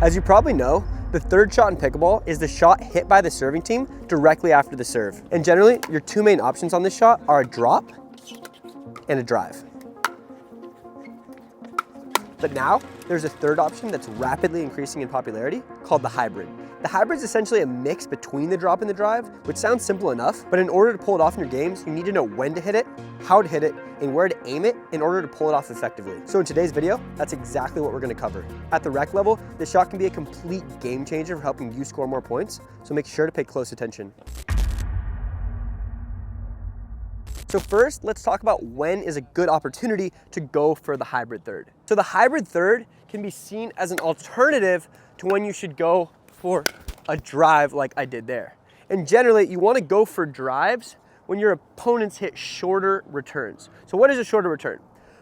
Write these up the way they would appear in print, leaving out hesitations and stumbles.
As you probably know, the third shot in pickleball is the shot hit by the serving team directly after the serve. And generally, your two main options on this shot are a drop and a drive. But now, there's a third option that's rapidly increasing in popularity called the hybrid. The hybrid is essentially a mix between the drop and the drive, which sounds simple enough, but in order to pull it off in your games, you need to know when to hit it, how to hit it, and where to aim it in order to pull it off effectively. So in today's video, that's exactly what we're gonna cover. At the rec level, this shot can be a complete game changer for helping you score more points, so make sure to pay close attention. So first, let's talk about when is a good opportunity to go for the hybrid third. So the hybrid third can be seen as an alternative to when you should go for a drive like I did there. And generally, you want to go for drives when your opponents hit shorter returns. So what is a shorter return?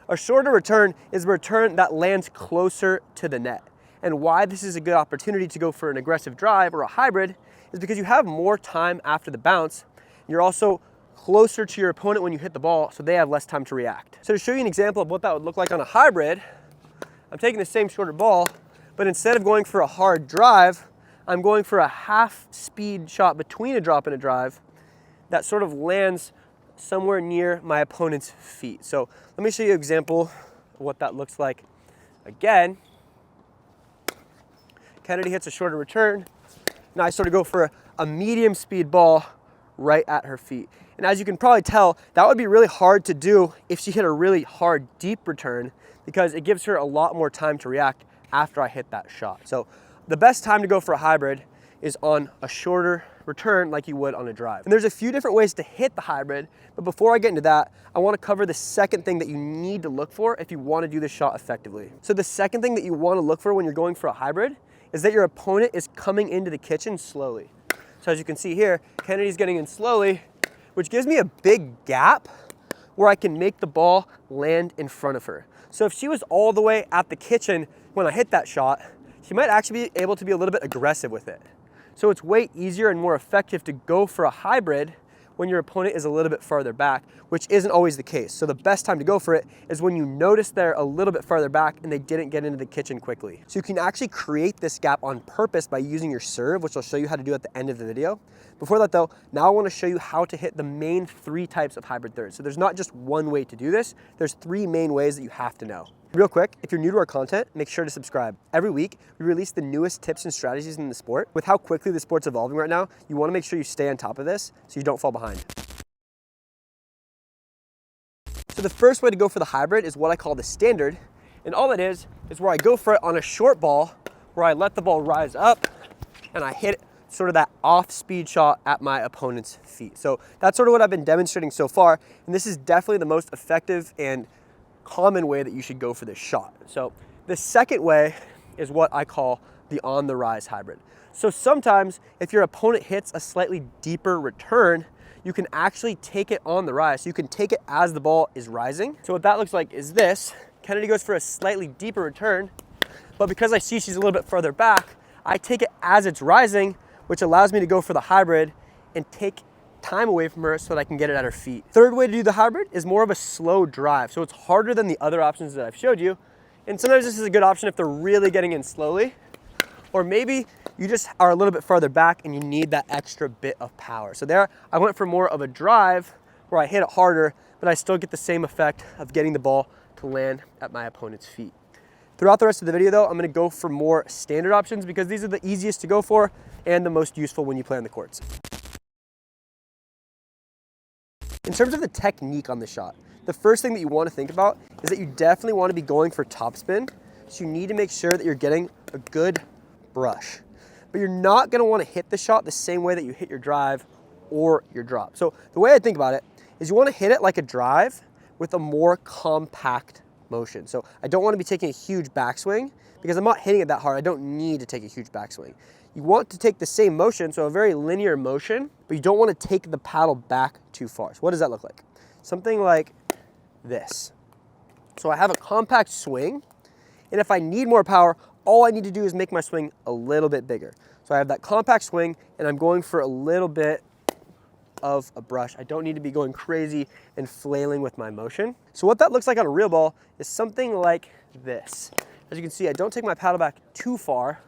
A shorter return is a return that lands closer to the net. And why this is a good opportunity to go for an aggressive drive or a hybrid is because you have more time after the bounce. You're also closer to your opponent when you hit the ball, so they have less time to react. So to show you an example of what that would look like on a hybrid, I'm taking the same shorter ball, but instead of going for a hard drive, I'm going for a half speed shot between a drop and a drive that sort of lands somewhere near my opponent's feet. So let me show you an example of what that looks like. Again, Kennedy hits a shorter return. Now I sort of go for a medium speed ball right at her feet. And as you can probably tell, that would be really hard to do if she hit a really hard deep return because it gives her a lot more time to react after I hit that shot. So the best time to go for a hybrid is on a shorter return like you would on a drive. And there's a few different ways to hit the hybrid, but before I get into that, I want to cover the second thing that you need to look for if you want to do this shot effectively. So the second thing that you want to look for when you're going for a hybrid is that your opponent is coming into the kitchen slowly. So as you can see here, Kennedy's getting in slowly, which gives me a big gap where I can make the ball land in front of her. So if she was all the way at the kitchen when I hit that shot, she might actually be able to be a little bit aggressive with it. So it's way easier and more effective to go for a hybrid when your opponent is a little bit farther back, which isn't always the case. So the best time to go for it is when you notice they're a little bit farther back and they didn't get into the kitchen quickly. So you can actually create this gap on purpose by using your serve, which I'll show you how to do at the end of the video. Before that though, now I want to show you how to hit the main three types of hybrid thirds. So there's not just one way to do this, there's three main ways that you have to know. Real quick, if you're new to our content, make sure to subscribe. Every week, we release the newest tips and strategies in the sport. With how quickly the sport's evolving right now, you want to make sure you stay on top of this so you don't fall behind. So the first way to go for the hybrid is what I call the standard. And all it is where I go for it on a short ball, where I let the ball rise up and I hit sort of that off-speed shot at my opponent's feet. So that's sort of what I've been demonstrating so far. And this is definitely the most effective and common way that you should go for this shot. So the second way is what I call the on the rise hybrid. So sometimes if your opponent hits a slightly deeper return, you can actually take it on the rise. So you can take it as the ball is rising. So what that looks like is this. Kennedy goes for a slightly deeper return, but because I see she's a little bit further back, I take it as it's rising, which allows me to go for the hybrid and take time away from her so that I can get it at her feet. Third way to do the hybrid is more of a slow drive. So it's harder than the other options that I've showed you. And sometimes this is a good option if they're really getting in slowly, or maybe you just are a little bit farther back and you need that extra bit of power. So there, I went for more of a drive where I hit it harder, but I still get the same effect of getting the ball to land at my opponent's feet. Throughout the rest of the video though, I'm gonna go for more standard options because these are the easiest to go for and the most useful when you play on the courts. In terms of the technique on the shot, the first thing that you want to think about is that you definitely want to be going for topspin. So you need to make sure that you're getting a good brush. But you're not going to want to hit the shot the same way that you hit your drive or your drop. So the way I think about it is you want to hit it like a drive with a more compact motion. So I don't want to be taking a huge backswing because I'm not hitting it that hard. I don't need to take a huge backswing. You want to take the same motion, so a very linear motion, but you don't want to take the paddle back too far. So what does that look like? Something like this. So I have a compact swing, and if I need more power, all I need to do is make my swing a little bit bigger. So I have that compact swing, and I'm going for a little bit of a brush. I don't need to be going crazy and flailing with my motion. So what that looks like on a real ball is something like this. As you can see, I don't take my paddle back too far.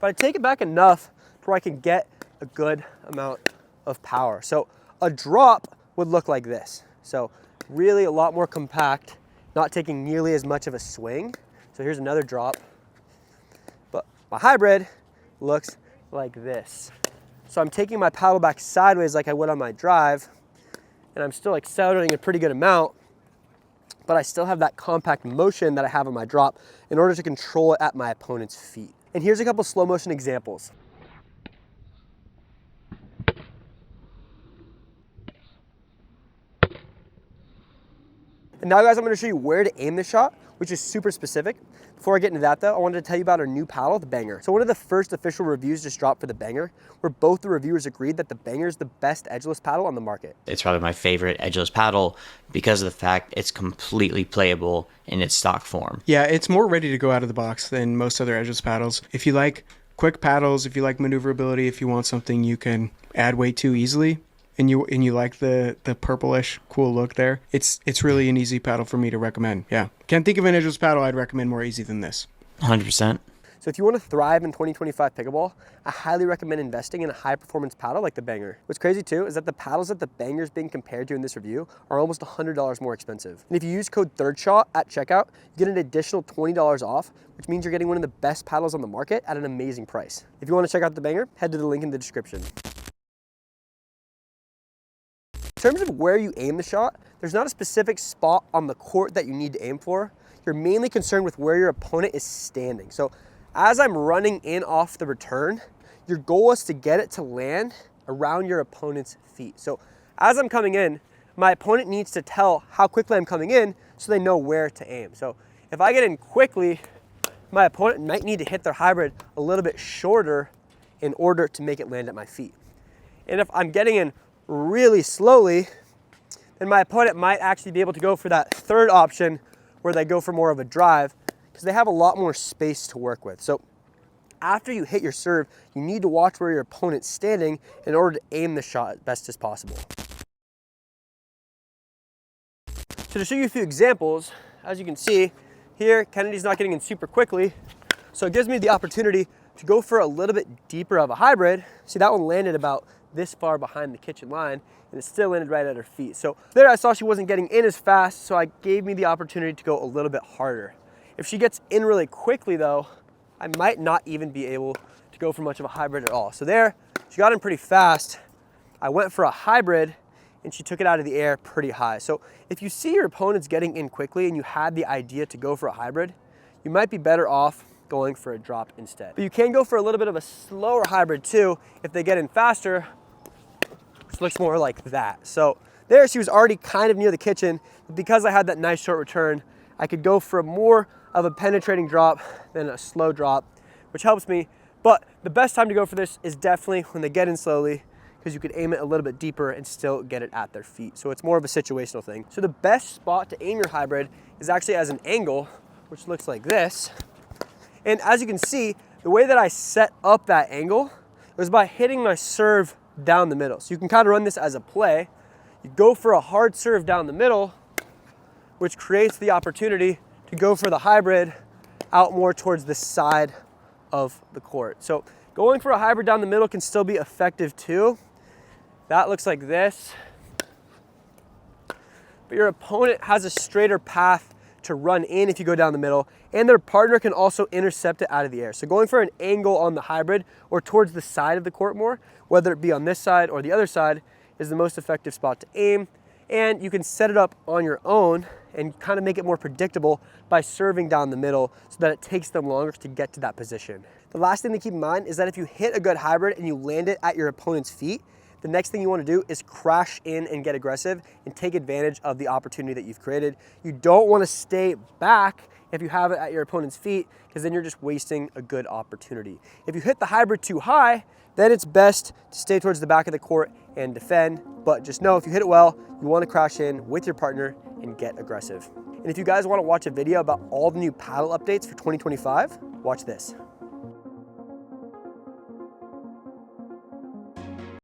but I take it back enough to where I can get a good amount of power. So a drop would look like this. So really a lot more compact, not taking nearly as much of a swing. So here's another drop. But my hybrid looks like this. So I'm taking my paddle back sideways like I would on my drive, and I'm still accelerating a pretty good amount, but I still have that compact motion that I have on my drop in order to control it at my opponent's feet. And here's a couple slow motion examples. And now guys, I'm gonna show you where to aim the shot, which is super specific. Before I get into that though, I wanted to tell you about our new paddle, the Banger. So one of the first official reviews just dropped for the Banger, where both the reviewers agreed that the Banger is the best edgeless paddle on the market. It's probably my favorite edgeless paddle because of the fact it's completely playable in its stock form. Yeah, it's more ready to go out of the box than most other edgeless paddles. If you like quick paddles, if you like maneuverability, if you want something you can add weight to easily, and you like the purplish cool look there, it's really an easy paddle for me to recommend. Yeah, can't think of an edgeless paddle I'd recommend more easy than this. 100%. So if you want to thrive in 2025 pickleball, I highly recommend investing in a high performance paddle like the Banger. What's crazy too is that the paddles that the Banger is being compared to in this review are almost $100 more expensive. And if you use code THIRDSHOT at checkout, you get an additional $20 off, which means you're getting one of the best paddles on the market at an amazing price. If you want to check out the Banger, head to the link in the description. In terms of where you aim the shot, there's not a specific spot on the court that you need to aim for. You're mainly concerned with where your opponent is standing. So as I'm running in off the return, your goal is to get it to land around your opponent's feet. So as I'm coming in, my opponent needs to tell how quickly I'm coming in so they know where to aim. So if I get in quickly, my opponent might need to hit their hybrid a little bit shorter in order to make it land at my feet. And if I'm getting in really slowly, then my opponent might actually be able to go for that third option where they go for more of a drive because they have a lot more space to work with. So after you hit your serve, you need to watch where your opponent's standing in order to aim the shot as best as possible. So to show you a few examples, as you can see here, Kennedy's not getting in super quickly, so it gives me the opportunity to go for a little bit deeper of a hybrid. See, that one landed about this far behind the kitchen line, and it still landed right at her feet. So there I saw she wasn't getting in as fast, so I gave me the opportunity to go a little bit harder. If she gets in really quickly though, I might not even be able to go for much of a hybrid at all. So there, she got in pretty fast. I went for a hybrid and she took it out of the air pretty high. So if you see your opponents getting in quickly and you had the idea to go for a hybrid, you might be better off going for a drop instead. But you can go for a little bit of a slower hybrid too if they get in faster, which looks more like that. So there she was already kind of near the kitchen, but because I had that nice short return, I could go for more of a penetrating drop than a slow drop, which helps me. But the best time to go for this is definitely when they get in slowly, because you could aim it a little bit deeper and still get it at their feet. So it's more of a situational thing. So the best spot to aim your hybrid is actually as an angle, which looks like this. And as you can see, the way that I set up that angle was by hitting my serve down the middle. So you can kind of run this as a play. You go for a hard serve down the middle, which creates the opportunity to go for the hybrid out more towards the side of the court. So going for a hybrid down the middle can still be effective too. That looks like this. But your opponent has a straighter path to run in if you go down the middle, and their partner can also intercept it out of the air. So going for an angle on the hybrid or towards the side of the court more, whether it be on this side or the other side, is the most effective spot to aim. And you can set it up on your own and kind of make it more predictable by serving down the middle so that it takes them longer to get to that position. The last thing to keep in mind is that if you hit a good hybrid and you land it at your opponent's feet, the next thing you want to do is crash in and get aggressive and take advantage of the opportunity that you've created. You don't want to stay back if you have it at your opponent's feet, because then you're just wasting a good opportunity. If you hit the hybrid too high, then it's best to stay towards the back of the court and defend. But just know if you hit it well, you want to crash in with your partner and get aggressive. And if you guys want to watch a video about all the new paddle updates for 2025, watch this.